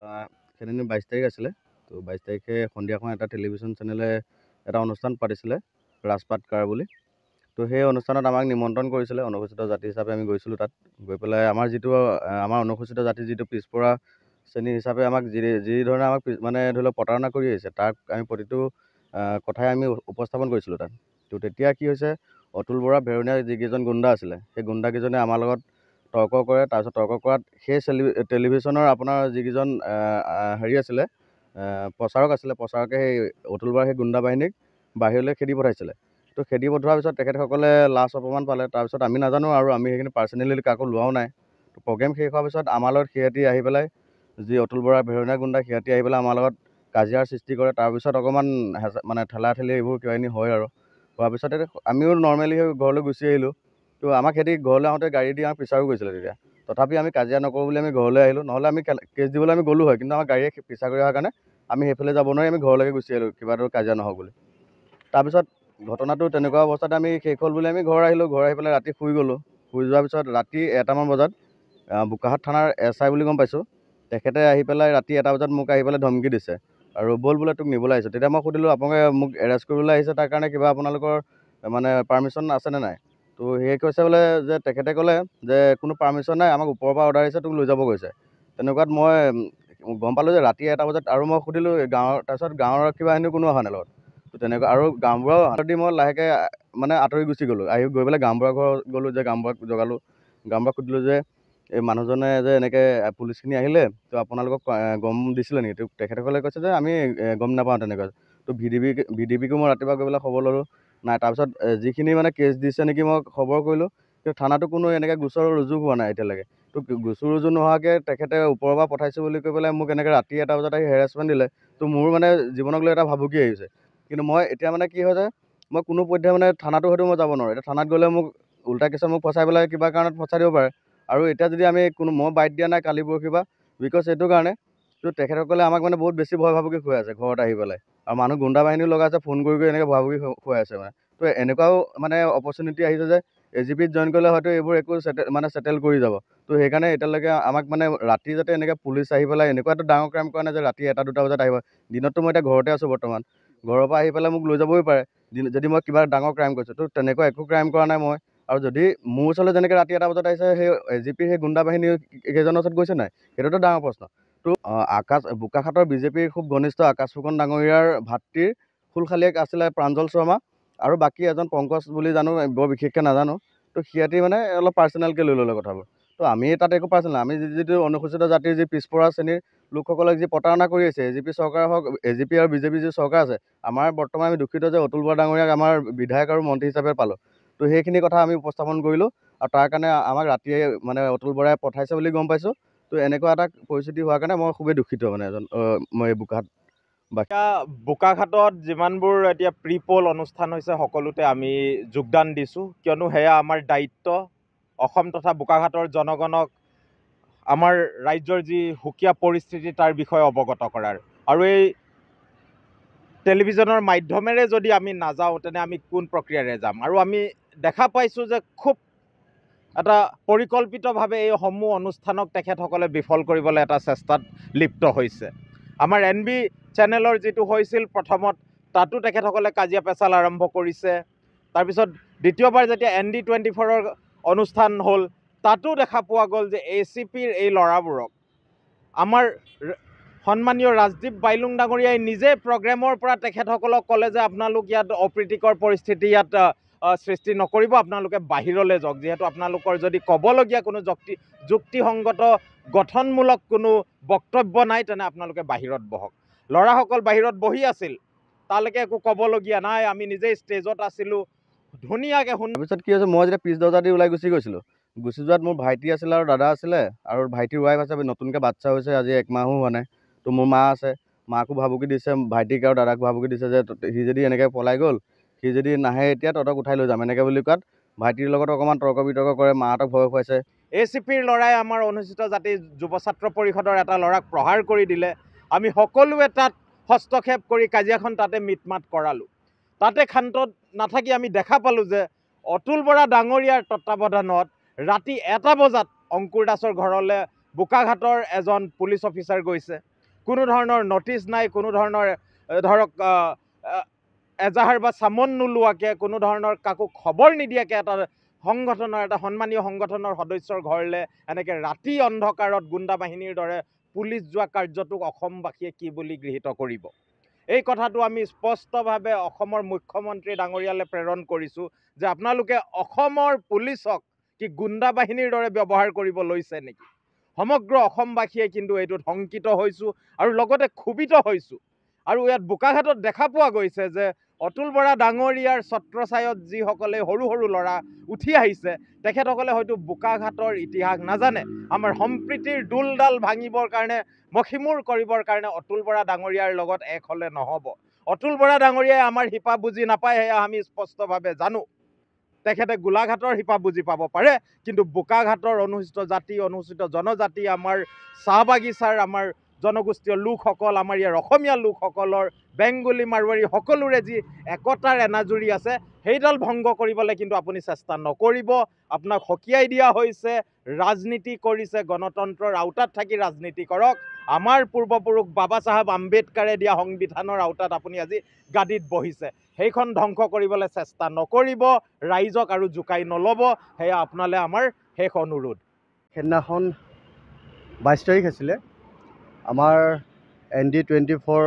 সেইদিন 22 তাৰিখ আছিলে। তো 22 তাৰিখে সন্ধিয়াখন এটা টেলিভিশ্যন চেনেলে এটা অনুষ্ঠান পাতিছিলে, ৰাজপাট কাৰ বুলি। তো সেই অনুষ্ঠানত আমাক নিমন্ত্ৰণ কৰিছিলে, অনুসূচিত জাতি হিচাপে আমি গৈছিলোঁ তাত। গৈ পেলাই আমাৰ যিটো আমাৰ অনুসূচিত জাতিৰ যিটো পিছপৰা শ্ৰেণী হিচাপে আমাক যি ধৰণে আমাক মানে ধৰি লওক প্ৰতাৰণা কৰি আহিছে, তাক আমি প্ৰতিটো কথাই আমি উপস্থাপন কৰিছিলোঁ তাত। তো তেতিয়া কি হৈছে, অতুল বৰা ভেৰণীয়া যিকেইজন গুণ্ডা আছিলে, সেই গুণ্ডাকেইজনে আমাৰ লগত তৰ্ক কৰে। তাৰপিছত তৰ্ক কৰাত সেই টেলিভিশ্যনৰ আপোনাৰ যিকেইজন হেৰি আছিলে, প্ৰচাৰক আছিলে, প্ৰচাৰকে সেই অতুল বৰাৰ সেই গুণ্ডা বাহিনীক বাহিৰলৈ খেদি পঠাইছিলে। তো খেদি পঠোৱাৰ পিছত তেখেতসকলে লাজ অপমান পালে। তাৰপিছত আমি নাজানো আৰু আমি সেইখিনি পাৰ্চনেলি কাকো লোৱাও নাই। তো প্ৰগ্ৰেম শেষ হোৱাৰ পিছত আমাৰ লগত সিহঁতি আহি পেলাই, যি অতুল বৰা ভেৰণীয়া গুণ্ডা, সিহঁতি আহি পেলাই আমাৰ লগত কাজিয়াৰ সৃষ্টি কৰে। তাৰপিছত অকণমান মানে ঠেলা ঠেলি এইবোৰ কিবাকিবি হয় আৰু হোৱাৰ পিছতে আমিও নৰ্মেলি ঘৰলৈ গুচি আহিলোঁ। তো আমাক সিহঁতি ঘৰলৈ আহোঁতে গাড়ী দি আমাক পিছাৰো কৰিছিলে তেতিয়া। তথাপি আমি কাজিয়া নকৰোঁ বুলি আমি ঘৰলৈ আহিলোঁ, নহ'লে আমি কেছ দিবলৈ আমি গ'লোঁ হয়, কিন্তু আমাৰ গাড়ীয়ে পিছা কৰি অহাৰ কাৰণে আমি সেইফালে যাব নোৱাৰি আমি ঘৰলৈকে গুচি আহিলোঁ, কিবাটো কাজিয়া নহওক বুলি। তাৰপিছত ঘটনাটো তেনেকুৱা অৱস্থাতে আমি শেষ হ'ল বুলি আমি ঘৰ আহিলোঁ। ঘৰ আহি পেলাই ৰাতি শুই গ'লোঁ। শুই যোৱাৰ পিছত ৰাতি 1টামান বজাত বোকাখাট থানাৰ SI বুলি গম পাইছোঁ, তেখেতে আহি পেলাই ৰাতি 1টা বজাত মোক আহি পেলাই ধমকি দিছে আৰু ব'ল বোলে তোক নিবলৈ আহিছোঁ। তেতিয়া মই সুধিলোঁ, আপোনালোকে মোক এৰেষ্ট কৰিবলৈ আহিছে, তাৰ কাৰণে কিবা আপোনালোকৰ মানে পাৰ্মিশ্যন আছেনে নাই? তো সেই কৈছে বোলে যে, তেখেতে ক'লে যে কোনো পাৰ্মিশ্যন নাই, আমাক ওপৰৰ পৰা অৰ্ডাৰ আহিছে, তোক লৈ যাব গৈছে। তেনেকুৱাত মই গম পালোঁ যে ৰাতি 1টা বজাত, আৰু মই সুধিলোঁ তাৰপিছত গাঁৱৰ কিবা হেনো কোনো অহা নাই লগত। তো তেনেকুৱা আৰু গাঁওবুঢ়াও হাতত মই লাহেকৈ মানে আঁতৰি গুচি গ'লোঁ। আহি গৈ পেলাই গাঁওবুঢ়াৰ ঘৰত গ'লোঁ, যে গাঁওবুঢ়াক জগালোঁ। গাঁওবুঢ়াক সুধিলোঁ যে এই মানুহজনে যে এনেকৈ পুলিচখিনি আহিলে, তো আপোনালোকক গম দিছিলে নেকি? তো তেখেতসকলে কৈছে যে আমি গম নাপাওঁ তেনেকৈ। তো VDPকো মই ৰাতিপুৱা গৈ পেলাই খবৰ ল'লোঁ, নাই। তাৰপিছত যিখিনি মানে কেছ দিছে নেকি মই খবৰ কৰিলোঁ, কিন্তু থানাতো কোনো এনেকৈ গোচৰ ৰুজু হোৱা নাই এতিয়ালৈকে। তো গোচৰ ৰুজু নোহোৱাকৈ তেখেতে ওপৰৰ পৰা পঠাইছোঁ বুলি কৈ পেলাই মোক এনেকৈ ৰাতি 1টা বজাত আহি হেৰাছমেণ্ট দিলে। তো মোৰ মানে জীৱনক লৈ এটা ভাবুকি আহিছে। কিন্তু মই এতিয়া মানে কি হয় যে, মই কোনো পধ্যে মানে থানাটো হয়তো মই যাব নোৱাৰোঁ। এতিয়া থানাত গ'লে মোক উল্টা কেছত মোক ফচাই পেলাই কিবা কাৰণত ফচাই দিব পাৰে। আৰু এতিয়া যদি আমি মই বাইট দিয়া নাই কালি পৰহি পৰা, বিকজ এইটো কাৰণে, তো তেখেতসকলে আমাক মানে বহুত বেছি ভয় ভাবুকি খুৱাই আছে ঘৰত আহি পেলাই। আৰু মানুহ গুণ্ডা বাহিনীও লগাইছে, ফোন কৰি এনেকৈ ভয় ভাবুকি খুৱাই আছে মানে। তো এনেকুৱাও মানে অপৰচুনিটি আহিছে যে AGPত জইন কৰিলে হয়তো এইবোৰ একো চেটেল কৰি যাব। তো সেইকাৰণে এতিয়ালৈকে আমাক মানে ৰাতি যাতে এনেকৈ পুলিচ আহি পেলাই এনেকুৱা এটা ডাঙৰ ক্ৰাইম কৰা নাই যে ৰাতি 1টা-2টা বজাত আহিব। দিনততো মই এতিয়া ঘৰতে আছোঁ বৰ্তমান, ঘৰৰ পৰা আহি পেলাই মোক লৈ যাবই পাৰে যদি মই কিবা ডাঙৰ ক্ৰাইম কৰিছোঁ। তো তেনেকুৱা একো ক্ৰাইম কৰা নাই মই। আৰু যদি মোৰ ওচৰলৈ যেনেকৈ ৰাতি 1টা বজাত আহিছে, সেই AGPৰ সেই গুণ্ডা বাহিনী কেইজনৰ ওচৰত গৈছে নাই, সেইটোতো ডাঙৰ প্ৰশ্ন। তো বোকাখাটৰ BJPৰ খুব ঘনিষ্ঠ আকাশ ফুকন ডাঙৰীয়াৰ ভাতৃৰ ফুলশালীয়েক আছিলে প্ৰাঞ্জল শৰ্মা, আৰু বাকী এজন পংকজ বুলি জানো, বৰ বিশেষকৈ নাজানো। তো সিহঁতি মানে অলপ পাৰ্চনেলকৈ লৈ ল'লে কথাবোৰ। তো আমি তাত একো পাৰ্চনেল, আমি যিটো অনুসূচিত জাতিৰ যি পিছপৰা শ্ৰেণীৰ লোকসকলক যি প্ৰতাৰণা কৰি আছে, AGP চৰকাৰ হওক, AGP আৰু BJP যি চৰকাৰ আছে, আমাৰ বৰ্তমান আমি দুখিত যে অতুল বৰা ডাঙৰীয়াক আমাৰ বিধায়ক আৰু মন্ত্ৰী হিচাপে পালোঁ। তো সেইখিনি কথা আমি উপস্থাপন কৰিলোঁ, আৰু তাৰ কাৰণে আমাক ৰাতিয়ে মানে অতুল বৰাই পঠাইছে বুলি গম পাইছোঁ। তো এনেকুৱা এটা পৰিস্থিতি হোৱাৰ কাৰণে মই খুবেই দুখিত মানে মই এই বোকাখাট। বোকাখাটত যিমানবোৰ এতিয়া প্ৰি পল অনুষ্ঠান হৈছে, সকলোতে আমি যোগদান দিছোঁ, কিয়নো সেয়া আমাৰ দায়িত্ব। অসম তথা বোকাখাটৰ জনগণক আমাৰ ৰাজ্যৰ যি সুকীয়া পৰিস্থিতি তাৰ বিষয়ে অৱগত কৰাৰ। আৰু এই টেলিভিশ্যনৰ মাধ্যমেৰে যদি আমি নাযাওঁ, তেনে আমি কোন প্ৰক্ৰিয়াৰে যাম? আৰু আমি দেখা পাইছোঁ যে খুব এটা পৰিকল্পিতভাৱে এই সমূহ অনুষ্ঠানক তেখেতসকলে বিফল কৰিবলৈ এটা চেষ্টাত লিপ্ত হৈছে। আমাৰ NB চেনেলৰ যিটো হৈছিল প্ৰথমত, তাতো তেখেতসকলে কাজিয়া পেচাল আৰম্ভ কৰিছে। তাৰপিছত দ্বিতীয়বাৰ যেতিয়া ND24ৰ অনুষ্ঠান হ'ল, তাতো দেখা পোৱা গ'ল যে ACPৰ এই ল'ৰাবোৰক আমাৰ সন্মানীয় ৰাজদীপ বাইলুং ডাঙৰীয়াই নিজে প্ৰগ্ৰেমৰ পৰা তেখেতসকলক ক'লে যে আপোনালোক ইয়াত অপ্ৰীতিকৰ পৰিস্থিতি ইয়াত সৃষ্টি নকৰিব, আপোনালোকে বাহিৰলৈ যাওক। যিহেতু আপোনালোকৰ যদি ক'বলগীয়া কোনো যুক্তিসংগত গঠনমূলক কোনো বক্তব্য নাই, তেনে আপোনালোকে বাহিৰত বহক। ল'ৰাসকল বাহিৰত বহি আছিল, তালৈকে একো ক'বলগীয়া নাই, আমি নিজেই ষ্টেজত আছিলোঁ, ধুনীয়াকৈ তাৰপিছত কি হৈছে, মই যেতিয়া পিছ দৰ্জা দি ওলাই গুচি গৈছিলোঁ, গুচি যোৱাত মোৰ ভাইটি আছিলে আৰু দাদা আছিলে, আৰু ভাইটিৰ ৱাইফ আছে, নতুনকৈ বাচ্ছা হৈছে, আজি 1 মাহো হোৱা নাই। তো মোৰ মা আছে, মাকো ভাবুকি দিছে, ভাইটিক আৰু দাদাক ভাবুকি দিছে যে সি যদি এনেকৈ পলাই গ'ল, সি যদি নাহে এতিয়া তহঁতক উঠাই লৈ যাম, এনেকৈ বুলি কোৱাত ভাইটিৰ লগত অকণমান তৰ্ক বিতৰ্ক কৰে, মাহঁতক ভয় খুৱাইছে। ACPৰ ল'ৰাই আমাৰ অনুসূচিত জাতি যুৱ ছাত্ৰ পৰিষদৰ এটা ল'ৰাক প্ৰহাৰ কৰি দিলে। আমি সকলোৱে তাত হস্তক্ষেপ কৰি কাজিয়াখন তাতে মিটমাট কৰালোঁ। তাতে ক্ষান্ত নাথাকি আমি দেখা পালোঁ যে অতুল বৰা ডাঙৰীয়াৰ তত্বাৱধানত ৰাতি 1টা বজাত অংকুৰ দাসৰ ঘৰলৈ বোকাখাটৰ এজন পুলিচ অফিচাৰ গৈছে। কোনো ধৰণৰ নটিচ নাই, কোনো ধৰণৰ ধৰক এজাহাৰ বা চামন নোলোৱাকৈ, কোনো ধৰণৰ কাকো খবৰ নিদিয়াকৈ এটা সংগঠনৰ, এটা সন্মানীয় সংগঠনৰ সদস্যৰ ঘৰলৈ এনেকৈ ৰাতি অন্ধকাৰত গুণ্ডা বাহিনীৰ দৰে পুলিচ যোৱা কাৰ্যটোক অসমবাসীয়ে কি বুলি গৃহীত কৰিব? এই কথাটো আমি স্পষ্টভাৱে অসমৰ মুখ্যমন্ত্ৰী ডাঙৰীয়ালৈ প্ৰেৰণ কৰিছোঁ যে আপোনালোকে অসমৰ পুলিচক কি গুণ্ডা বাহিনীৰ দৰে ব্যৱহাৰ কৰিব লৈছে নেকি? সমগ্ৰ অসমবাসীয়ে কিন্তু এইটোত শংকিত হৈছোঁ আৰু লগতে ক্ষোভিত হৈছোঁ। আৰু ইয়াত বোকাখাতত দেখা পোৱা গৈছে যে অতুল বৰা ডাঙৰীয়াৰ ছত্ৰছায়াত যিসকলে সৰু সৰু ল'ৰা উঠি আহিছে, তেখেতসকলে হয়তো বোকাখাতৰ ইতিহাস নাজানে। আমাৰ সম্প্ৰীতিৰ দোলডাল ভাঙিবৰ কাৰণে, মষিমূৰ কৰিবৰ কাৰণে অতুল বৰা ডাঙৰীয়াৰ লগত এক হ'লে নহ'ব। অতুল বৰা ডাঙৰীয়াই আমাৰ শিপা বুজি নাপায়, সেয়া আমি স্পষ্টভাৱে জানো। তেখেতে গোলাঘাটৰ শিপা বুজি পাব পাৰে, কিন্তু বোকাখাতৰ অনুসূচিত জাতি, অনুসূচিত জনজাতি, আমাৰ চাহ বাগিচাৰ আমাৰ জনগোষ্ঠীয় লোকসকল, আমাৰ ইয়াৰ অসমীয়া লোকসকলৰ, বেংগলী মাৰোৱাৰী সকলোৰে যি একতাৰ এনাজৰী আছে, সেইডাল ভংগ কৰিবলৈ কিন্তু আপুনি চেষ্টা নকৰিব। আপোনাক সকীয়াই দিয়া হৈছে, ৰাজনীতি কৰিছে, গণতন্ত্ৰৰ আওতাত থাকি ৰাজনীতি কৰক। আমাৰ পূৰ্বপুৰুষ বাবা চাহেব আম্বেদকাৰে দিয়া সংবিধানৰ আওতাত আপুনি আজি গাদীত বহিছে, সেইখন ধ্বংস কৰিবলৈ চেষ্টা নকৰিব, ৰাইজক আৰু জোকাই নল'ব, সেয়া আপোনালৈ আমাৰ শেষ অনুৰোধ। সেইদিনাখন 22 তাৰিখ আছিলে, আমাৰ ND24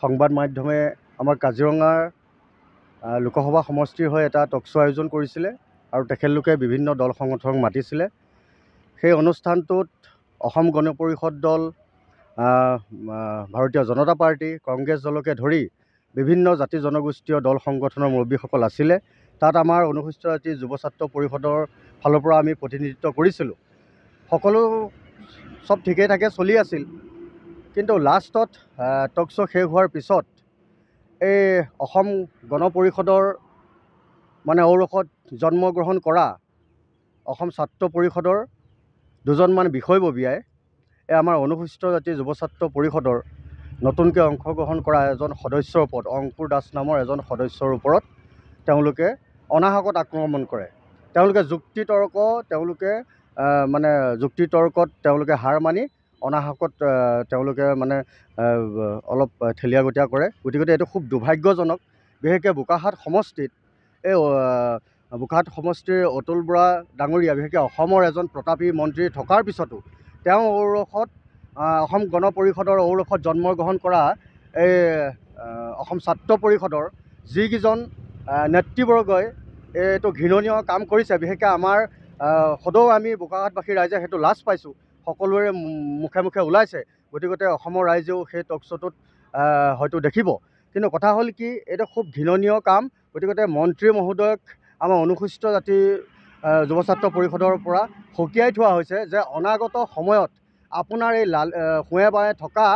সংবাদ মাধ্যমে আমাৰ কাজিৰঙাৰ লোকসভা সমষ্টিৰ হৈ এটা টকশ্ব' আয়োজন কৰিছিলে আৰু তেখেতলোকে বিভিন্ন দল সংগঠনক মাতিছিলে। সেই অনুষ্ঠানটোত অসম গণ পৰিষদ দল, ভাৰতীয় জনতা পাৰ্টি, কংগ্ৰেছ দলকে ধৰি বিভিন্ন জাতি জনগোষ্ঠীয় দল সংগঠনৰ মুৰব্বীসকল আছিলে। তাত আমাৰ অনুসূচিত জাতি যুৱ ছাত্ৰ পৰিষদৰ ফালৰ পৰা আমি প্ৰতিনিধিত্ব কৰিছিলোঁ। সকলো চব ঠিকেই থাকে চলি আছিল, কিন্তু লাষ্টত টকশ্ব' শেষ হোৱাৰ পিছত এই অসম গণ পৰিষদৰ মানে ঔৰসত জন্মগ্ৰহণ কৰা অসম ছাত্ৰ পৰিষদৰ দুজনমান বিষয়ববীয়াই আমাৰ অনুসূচিত জাতি যুৱ ছাত্ৰ পৰিষদৰ নতুনকৈ অংশগ্ৰহণ কৰা এজন সদস্যৰ ওপৰত, অংকুৰ দাস নামৰ এজন সদস্যৰ ওপৰত তেওঁলোকে অনাহকত আক্ৰমণ কৰে। তেওঁলোকে যুক্তিতৰ্কত তেওঁলোকে হাৰ মানি অনাহকত তেওঁলোকে মানে অলপ ঠেলিয়া গতীয়া কৰে। গতিকে এইটো খুব দুৰ্ভাগ্যজনক। বিশেষকৈ বোকাখাত সমষ্টিত, এই বোকাখাত সমষ্টিৰ অতুল বৰা ডাঙৰীয়া, বিশেষকৈ অসমৰ এজন প্ৰতাপী মন্ত্ৰী থকাৰ পিছতো তেওঁ ঔৰসত, অসম গণ পৰিষদৰ ঔৰসত জন্মগ্ৰহণ কৰা এই অসম ছাত্ৰ পৰিষদৰ যিকেইজন নেতৃবৰ্গই এইটো ঘৃণনীয় কাম কৰিছে, বিশেষকৈ আমাৰ সদৌ আমি বোকাখাতবাসী ৰাইজে সেইটো লাজ পাইছোঁ, সকলোৰে মুখে মুখে ওলাইছে। গতিকে অসমৰ ৰাইজেও সেই টকশ্ব'টোত হয়তো দেখিব। কিন্তু কথা হ'ল কি, এইটো খুব ঘৃণনীয় কাম। গতিকে মন্ত্ৰী মহোদয়ক আমাৰ অনুসূচিত জাতি যুৱ ছাত্ৰ পৰিষদৰ পৰা সকীয়াই থোৱা হৈছে যে অনাগত সময়ত আপোনাৰ এই সোঁৱে বাৱে থকা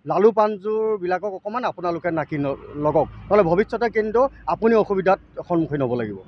লালু পাঞ্জুৰবিলাকক অকণমান আপোনালোকে নাকি লগাওক, নহ'লে ভৱিষ্যতে কিন্তু আপুনি অসুবিধাত সন্মুখীন হ'ব লাগিব।